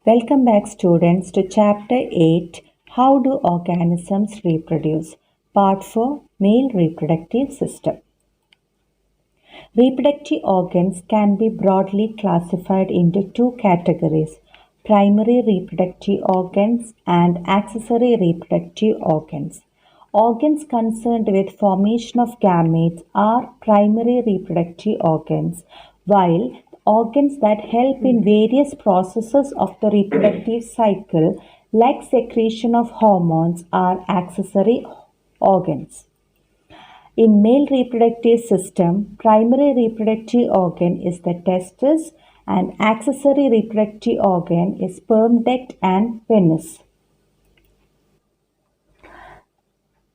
Welcome back students to chapter 8 How do organisms reproduce? Part 4 Male reproductive system. Reproductive organs can be broadly classified into two categories: primary reproductive organs and accessory reproductive organs. Organs concerned with formation of gametes are primary reproductive organs, while organs that help in various processes of the reproductive cycle, like secretion of hormones, are accessory organs. In male reproductive system, primary reproductive organ is the testis and accessory reproductive organ is sperm duct and penis.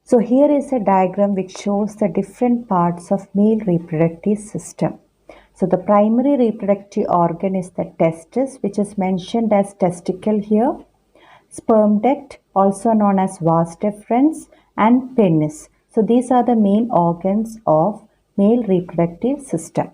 So here is a diagram which shows the different parts of male reproductive system. So the primary reproductive organ is the testis, which is mentioned as testicle here, sperm duct, also known as vas deferens, and penis. So these are the main organs of male reproductive system.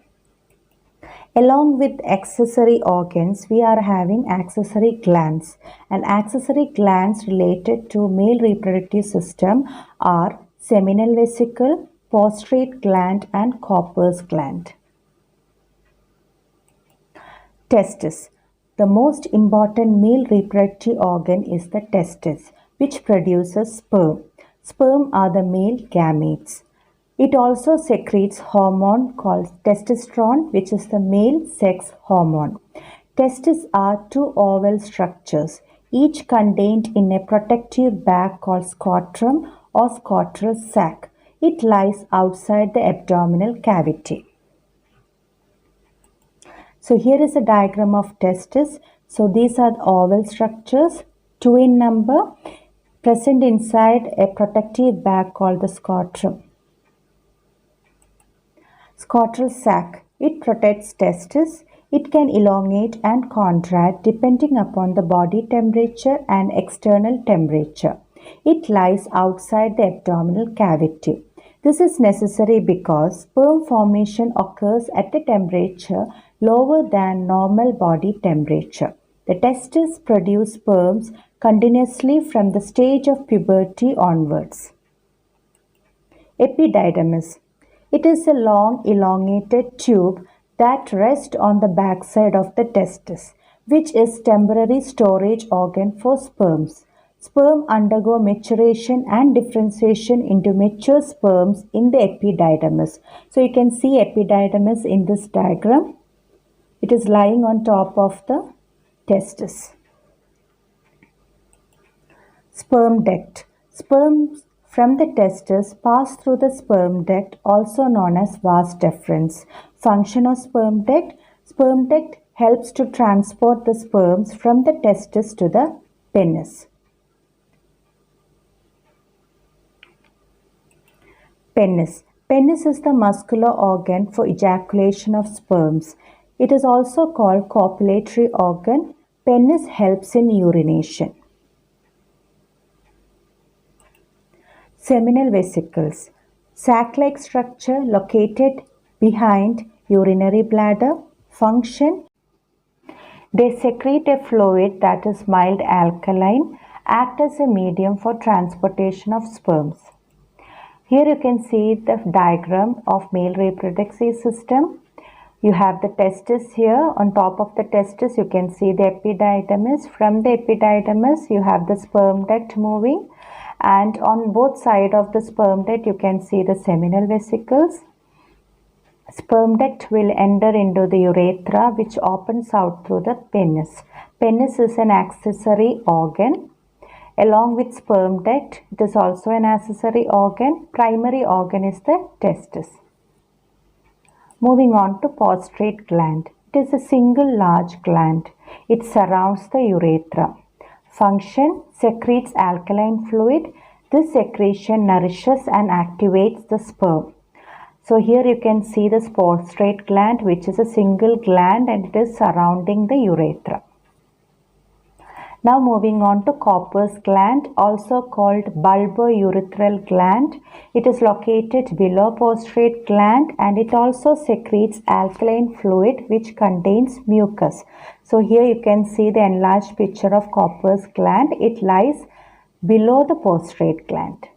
Along with accessory organs, we are having accessory glands. And accessory glands related to male reproductive system are seminal vesicle, prostrate gland, and Cowper's gland. Testis. The most important male reproductive organ is the testis, which produces sperm. Sperm are the male gametes. It also secretes hormone called testosterone, which is the male sex hormone. Testes are two oval structures, each contained in a protective bag called scrotum or scrotal sac. It lies outside the abdominal cavity. So here is a diagram of testis. So these are the oval structures, two in number, present inside a protective bag called the scrotum. Scrotal sac. It protects testis. It can elongate and contract depending upon the body temperature and external temperature. It lies outside the abdominal cavity. This is necessary because sperm formation occurs at a temperature lower than normal body temperature. The testes produce sperms continuously from the stage of puberty onwards. Epididymis. It is a long elongated tube that rests on the backside of the testis, which is temporary storage organ for sperms. Sperm undergo maturation and differentiation into mature sperms in the epididymis. So you can see epididymis in this diagram. It is lying on top of the testis. Sperm duct. Sperms from the testis pass through the sperm duct, also known as vas deferens. Function of sperm duct. Sperm duct helps to transport the sperms from the testis to the penis. Penis. Penis is the muscular organ for ejaculation of sperms. It is also called copulatory organ. Penis helps in urination. Seminal vesicles. Sac-like structure located behind urinary bladder. Function. They secrete a fluid that is mild alkaline, act as a medium for transportation of sperms. Here you can see the diagram of male reproductive system. You have the testis here. On top of the testis, you can see the epididymis. From the epididymis, you have the sperm duct moving. And on both sides of the sperm duct, you can see the seminal vesicles. Sperm duct will enter into the urethra, which opens out through the penis. Penis is an accessory organ. Along with sperm duct, it is also an accessory organ. Primary organ is the testis. Moving on to prostrate gland. It is a single large gland. It surrounds the urethra. Function: secretes alkaline fluid. This secretion nourishes and activates the sperm. So here you can see the prostrate gland, which is a single gland and it is surrounding the urethra. Now moving on to Cowper's gland, also called bulbourethral gland. It is located below prostrate gland and it also secretes alkaline fluid which contains mucus. So here you can see the enlarged picture of Cowper's gland. It lies below the prostrate gland.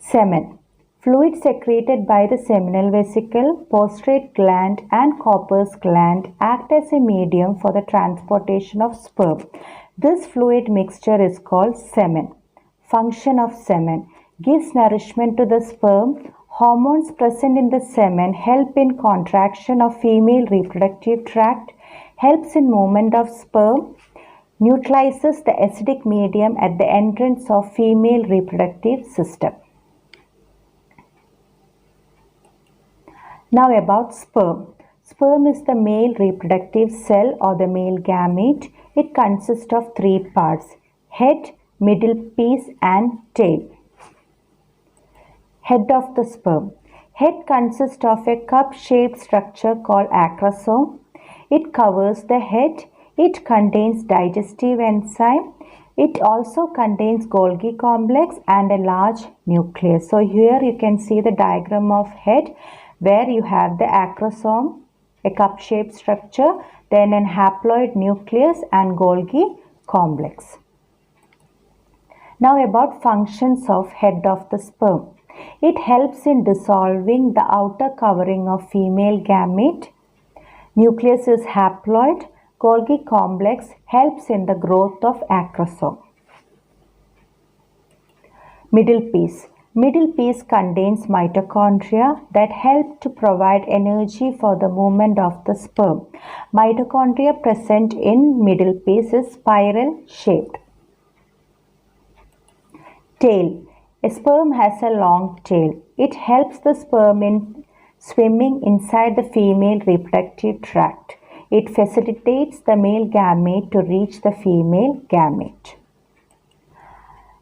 Semen. Fluid secreted by the seminal vesicle, prostrate gland and Cowper's gland act as a medium for the transportation of sperm. This fluid mixture is called semen. Function of semen. Gives nourishment to the sperm. Hormones present in the semen help in contraction of female reproductive tract, helps in movement of sperm, neutralizes the acidic medium at the entrance of female reproductive system. Now about sperm. Sperm is the male reproductive cell or the male gamete. It consists of three parts: head, middle piece and tail. Head of the sperm. Head consists of a cup-shaped structure called acrosome. It covers the head. It contains digestive enzyme. It also contains Golgi complex and a large nucleus. So here you can see the diagram of head, where you have the acrosome, a cup-shaped structure, then an haploid nucleus and Golgi complex. Now about functions of head of the sperm. It helps in dissolving the outer covering of female gamete. Nucleus is haploid. Golgi complex helps in the growth of acrosome. Middle piece. Middle piece contains mitochondria that help to provide energy for the movement of the sperm. Mitochondria present in middle piece is spiral shaped. Tail. A sperm has a long tail. It helps the sperm in swimming inside the female reproductive tract. It facilitates the male gamete to reach the female gamete.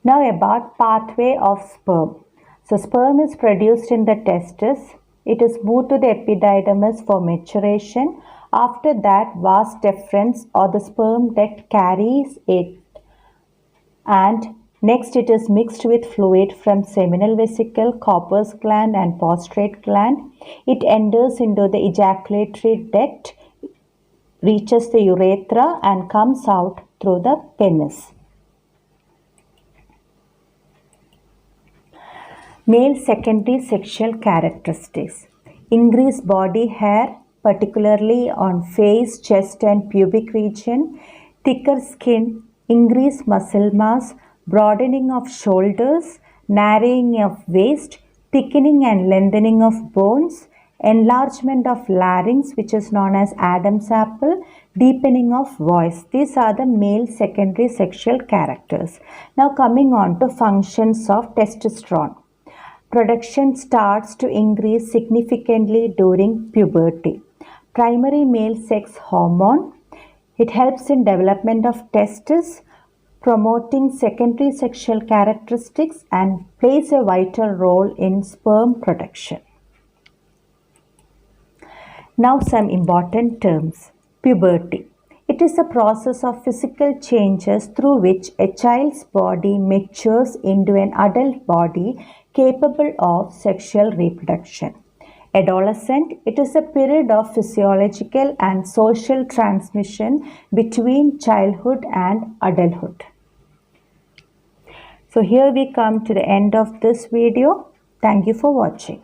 Now about pathway of sperm. So sperm is produced in the testes. It is moved to the epididymis for maturation. After that, vas deferens or the sperm duct carries it, and next it is mixed with fluid from seminal vesicle, Cowper's gland and prostrate gland. It enters into the ejaculatory duct, reaches the urethra and comes out through the penis. Male secondary sexual characteristics. Increased body hair, particularly on face, chest and pubic region. Thicker skin, increased muscle mass, broadening of shoulders, narrowing of waist, thickening and lengthening of bones, enlargement of larynx, which is known as Adam's apple, deepening of voice. These are the male secondary sexual characters. Now coming on to functions of testosterone. Production starts to increase significantly during puberty. Primary male sex hormone. It helps in development of testes, promoting secondary sexual characteristics and plays a vital role in sperm production. Now some important terms. Puberty. It is a process of physical changes through which a child's body matures into an adult body capable of sexual reproduction. Adolescent. It is a period of physiological and social transmission between childhood and adulthood. So here we come to the end of this video. Thank you for watching.